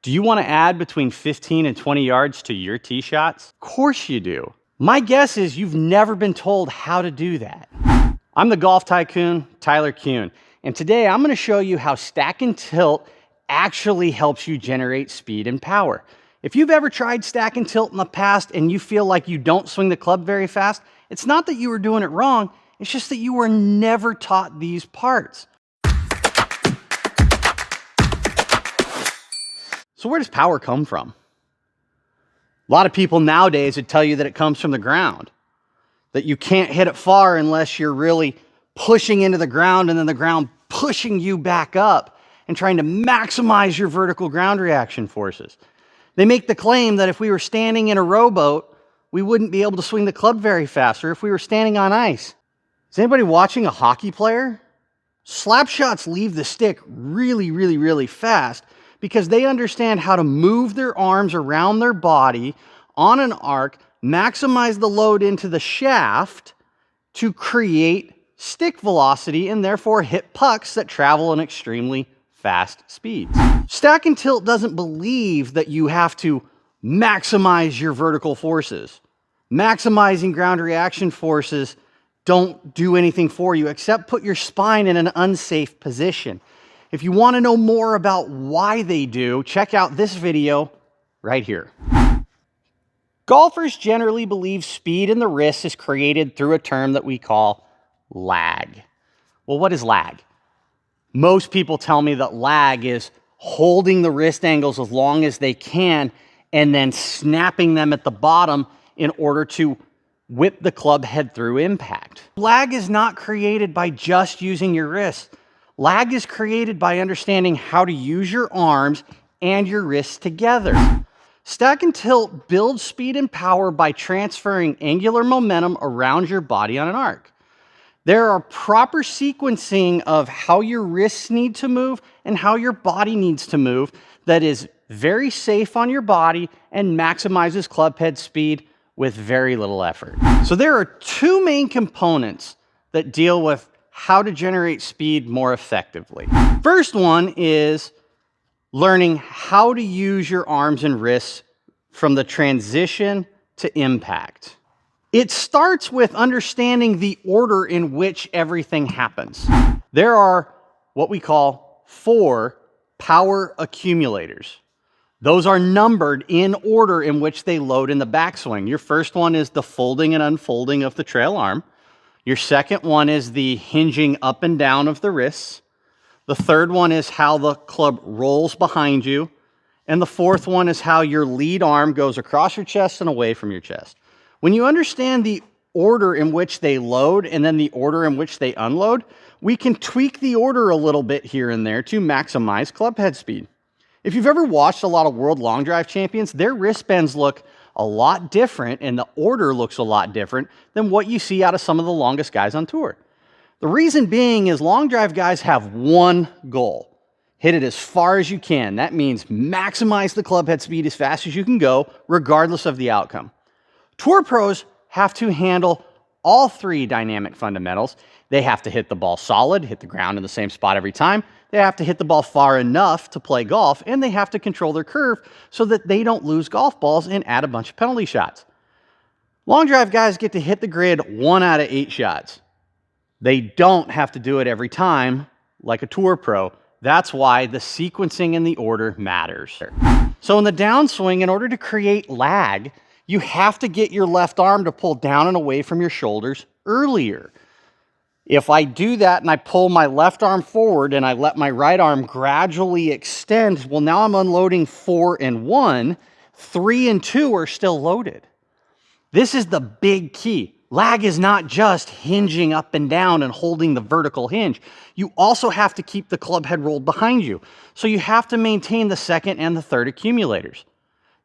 Do you want to add between 15 and 20 yards to your tee shots? Of course you do. My guess is you've never been told how to do that. I'm the golf tycoon, TyKoon, and today I'm going to show you how stack and tilt actually helps you generate speed and power. If you've ever tried stack and tilt in the past and you feel like you don't swing the club very fast, it's not that you were doing it wrong, it's just that you were never taught these parts. So where does power come from? A lot of people nowadays would tell you that it comes from the ground, that you can't hit it far unless you're really pushing into the ground and then the ground pushing you back up and trying to maximize your vertical ground reaction forces. They make the claim that if we were standing in a rowboat, we wouldn't be able to swing the club very fast, or if we were standing on ice. Is anybody watching a hockey player? Slap shots leave the stick really fast because they understand how to move their arms around their body on an arc, maximize the load into the shaft to create stick velocity and therefore hit pucks that travel in extremely fast speeds. Stack and tilt doesn't believe that you have to maximize your vertical forces. Maximizing ground reaction forces don't do anything for you except put your spine in an unsafe position. If you want to know more about why they do, check out this video right here. Golfers generally believe speed in the wrist is created through a term that we call lag. Well, what is lag? Most people tell me that lag is holding the wrist angles as long as they can and then snapping them at the bottom in order to whip the club head through impact. Lag is not created by just using your wrist. Lag is created by understanding how to use your arms and your wrists together. Stack and tilt builds speed and power by transferring angular momentum around your body on an arc. There are proper sequencing of how your wrists need to move and how your body needs to move that is very safe on your body and maximizes club head speed with very little effort. So there are two main components that deal with how to generate speed more effectively. First one is learning how to use your arms and wrists from the transition to impact. It starts with understanding the order in which everything happens. There are what we call 4 power accumulators. Those are numbered in order in which they load in the backswing. Your first one is the folding and unfolding of the trail arm. Your second one is the hinging up and down of the wrists. The third one is how the club rolls behind you. And the fourth one is how your lead arm goes across your chest and away from your chest. When you understand the order in which they load and then the order in which they unload, we can tweak the order a little bit here and there to maximize club head speed. If you've ever watched a lot of world long drive champions, their wristbands look a lot different and the order looks a lot different than what you see out of some of the longest guys on tour. The reason being is long drive guys have one goal: hit it as far as you can. That means maximize the club head speed as fast as you can go, regardless of the outcome. Tour pros have to handle all 3 dynamic fundamentals. They have to hit the ball solid, hit the ground in the same spot every time. They have to hit the ball far enough to play golf, and they have to control their curve so that they don't lose golf balls and add a bunch of penalty shots. Long drive guys get to hit the grid 1 out of 8 shots. They don't have to do it every time like a tour pro. That's why the sequencing and the order matters. So in the downswing, in order to create lag, you have to get your left arm to pull down and away from your shoulders earlier. If I do that and I pull my left arm forward and I let my right arm gradually extend, well, now I'm unloading 4 and 1, 3 and 2 are still loaded. This is the big key. Lag is not just hinging up and down and holding the vertical hinge. You also have to keep the club head rolled behind you. So you have to maintain the second and the third accumulators.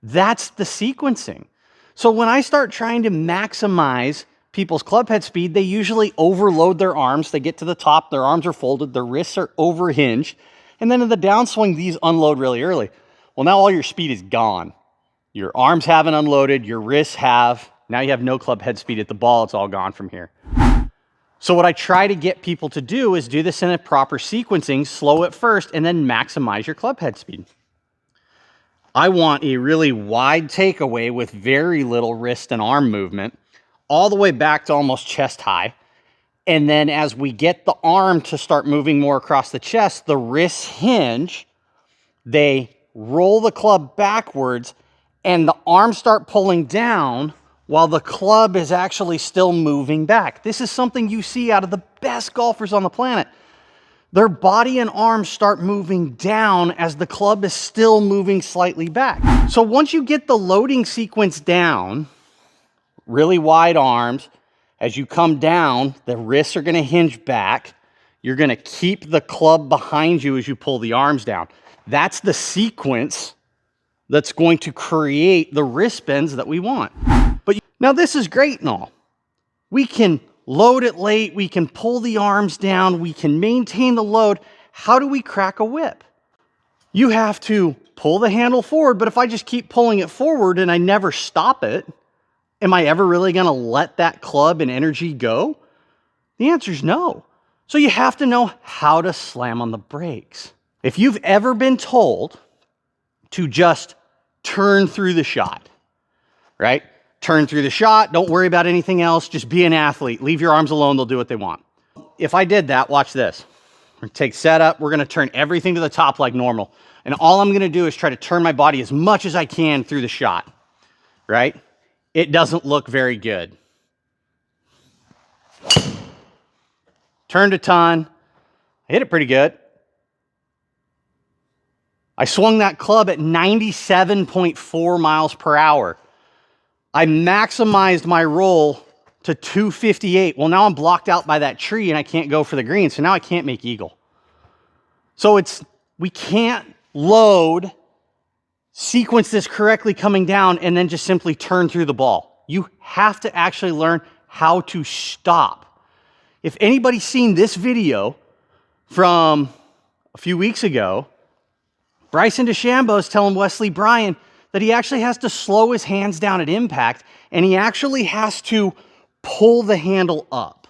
That's the sequencing. So when I start trying to maximize people's club head speed, they usually overload their arms. They get to the top, their arms are folded, their wrists are overhinged. And then in the downswing, these unload really early. Well, now all your speed is gone. Your arms haven't unloaded, your wrists have. Now you have no club head speed at the ball. It's all gone from here. So what I try to get people to do is do this in a proper sequencing, slow it first, and then maximize your club head speed. I want a really wide takeaway with very little wrist and arm movement, all the way back to almost chest high. And then as we get the arm to start moving more across the chest, the wrists hinge, they roll the club backwards, and the arms start pulling down while the club is actually still moving back. This is something you see out of the best golfers on the planet. Their body and arms start moving down as the club is still moving slightly back. So once you get the loading sequence down, really wide arms, as you come down, the wrists are gonna hinge back. You're gonna keep the club behind you as you pull the arms down. That's the sequence that's going to create the wrist bends that we want. But now this is great and all. We can load it late, we can pull the arms down, we can maintain the load. How do we crack a whip? You have to pull the handle forward, but if I just keep pulling it forward and I never stop it, am I ever really gonna let that club and energy go? The answer is no. So you have to know how to slam on the brakes. If you've ever been told to just turn through the shot, right? Turn through the shot, don't worry about anything else, just be an athlete. Leave your arms alone, they'll do what they want. If I did that, watch this. We're gonna take setup, we're gonna turn everything to the top like normal. And all I'm gonna do is try to turn my body as much as I can through the shot, right? It doesn't look very good. Turned a ton, I hit it pretty good. I swung that club at 97.4 miles per hour. I maximized my roll to 258. Well, now I'm blocked out by that tree and I can't go for the green, so now I can't make eagle. So we can't load, sequence this correctly coming down, and then just simply turn through the ball. You have to actually learn how to stop. If anybody's seen this video from a few weeks ago, Bryson DeChambeau is telling Wesley Bryan that he actually has to slow his hands down at impact, and he actually has to pull the handle up.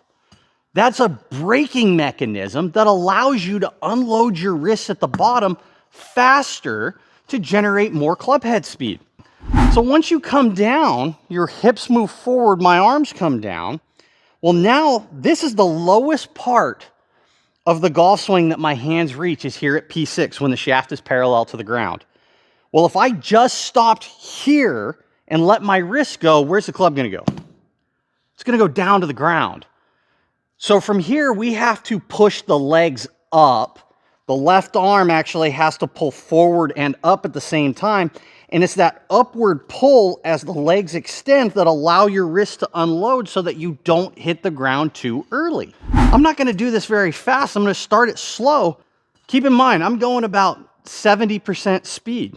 That's a braking mechanism that allows you to unload your wrists at the bottom faster to generate more club head speed. So once you come down, your hips move forward, my arms come down. Well, now this is the lowest part of the golf swing that my hands reach, is here at P6 when the shaft is parallel to the ground. Well, if I just stopped here and let my wrist go, where's the club gonna go? It's gonna go down to the ground. So from here, we have to push the legs up. The left arm actually has to pull forward and up at the same time. And it's that upward pull as the legs extend that allow your wrist to unload so that you don't hit the ground too early. I'm not gonna do this very fast. I'm gonna start it slow. Keep in mind, I'm going about 70% speed.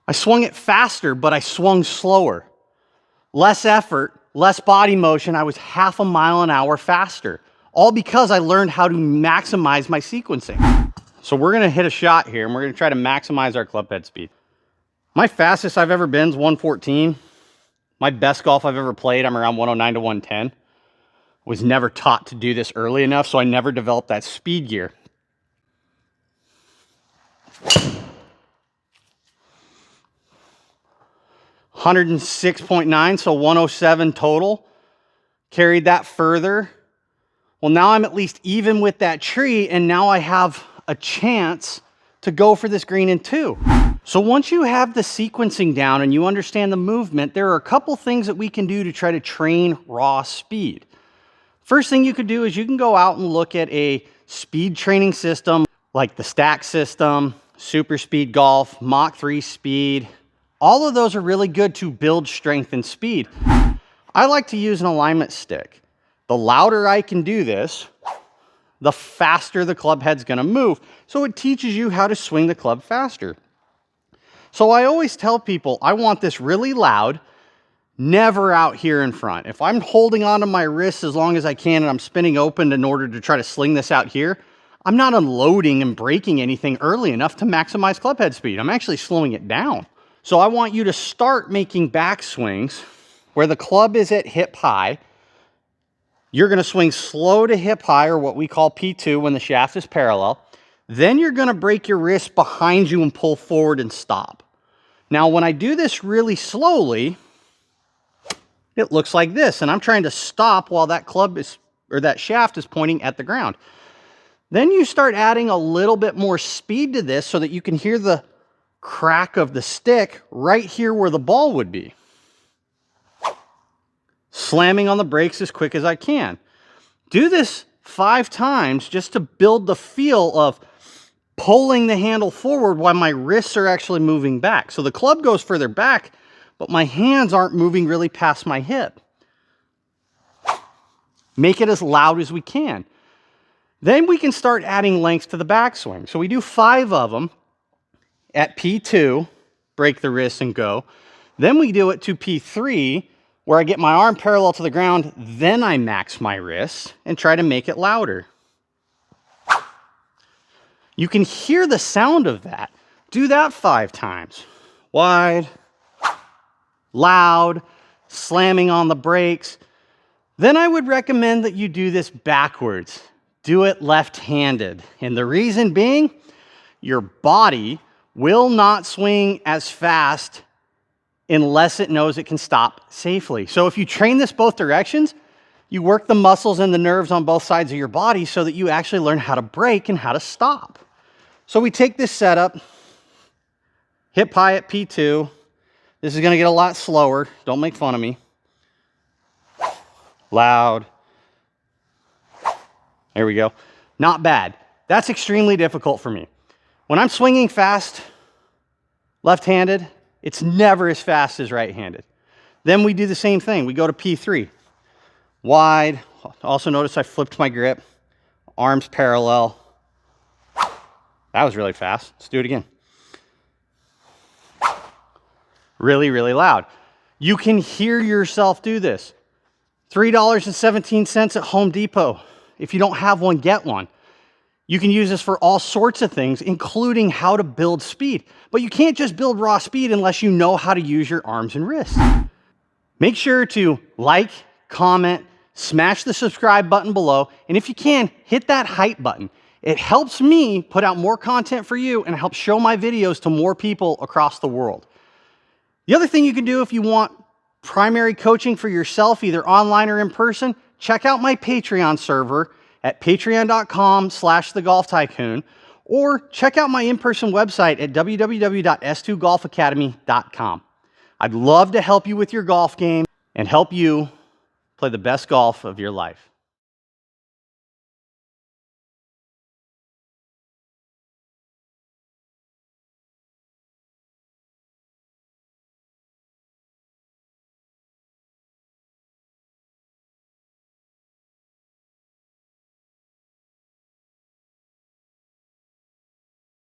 I swung it faster, but I swung slower. Less effort, less body motion. I was half a mile an hour faster. All because I learned how to maximize my sequencing. So we're gonna hit a shot here and we're gonna try to maximize our club head speed. My fastest I've ever been is 114. My best golf I've ever played, I'm around 109 to 110. Was never taught to do this early enough, so I never developed that speed gear. 106.9, so 107 total. Carried that further. Well, now I'm at least even with that tree, and now I have a chance to go for this green in two. So once you have the sequencing down and you understand the movement, there are a couple things that we can do to try to train raw speed. First thing you could do is you can go out and look at a speed training system like the Stack system, Super Speed Golf, Mach 3 Speed. All of those are really good to build strength and speed. I like to use an alignment stick. The louder I can do this, the faster the club head's gonna move. So it teaches you how to swing the club faster. So I always tell people, I want this really loud, never out here in front. If I'm holding onto my wrist as long as I can and I'm spinning open in order to try to sling this out here, I'm not unloading and braking anything early enough to maximize club head speed. I'm actually slowing it down. So I want you to start making backswings where the club is at hip high, You're going to swing slow to hip high, or what we call P2, when the shaft is parallel. Then you're going to break your wrist behind you and pull forward and stop. Now, when I do this really slowly, it looks like this, and I'm trying to stop while that club is, or that shaft is pointing at the ground. Then you start adding a little bit more speed to this so that you can hear the crack of the stick right here where the ball would be. Slamming on the brakes as quick as I can. Do this 5 times just to build the feel of pulling the handle forward while my wrists are actually moving back. So the club goes further back, but my hands aren't moving really past my hip. Make it as loud as we can. Then we can start adding length to the backswing. So we do 5 of them at P2, break the wrist and go. Then we do it to P3, where I get my arm parallel to the ground, then I max my wrist and try to make it louder. You can hear the sound of that. Do that 5 times. Wide, loud, slamming on the brakes. Then I would recommend that you do this backwards. Do it left-handed. And the reason being, your body will not swing as fast unless it knows it can stop safely. So if you train this both directions, you work the muscles and the nerves on both sides of your body so that you actually learn how to break and how to stop. So we take this setup, hip high at P2. This is going to get a lot slower. Don't make fun of me. Loud. There we go. Not bad. That's extremely difficult for me. When I'm swinging fast, left-handed, it's never as fast as right-handed. Then we do the same thing. We go to P3. Wide. Also notice I flipped my grip. Arms parallel. That was really fast. Let's do it again. Really, really loud. You can hear yourself do this. $3.17 at Home Depot. If you don't have one, get one. You can use this for all sorts of things, including how to build speed. But you can't just build raw speed unless you know how to use your arms and wrists. Make sure to like, comment, smash the subscribe button below, and if you can, hit that hype button. It helps me put out more content for you and helps show my videos to more people across the world. The other thing you can do if you want primary coaching for yourself, either online or in person, check out my Patreon server at patreon.com/thegolftycoon, or check out my in-person website at www.s2golfacademy.com. I'd love to help you with your golf game and help you play the best golf of your life.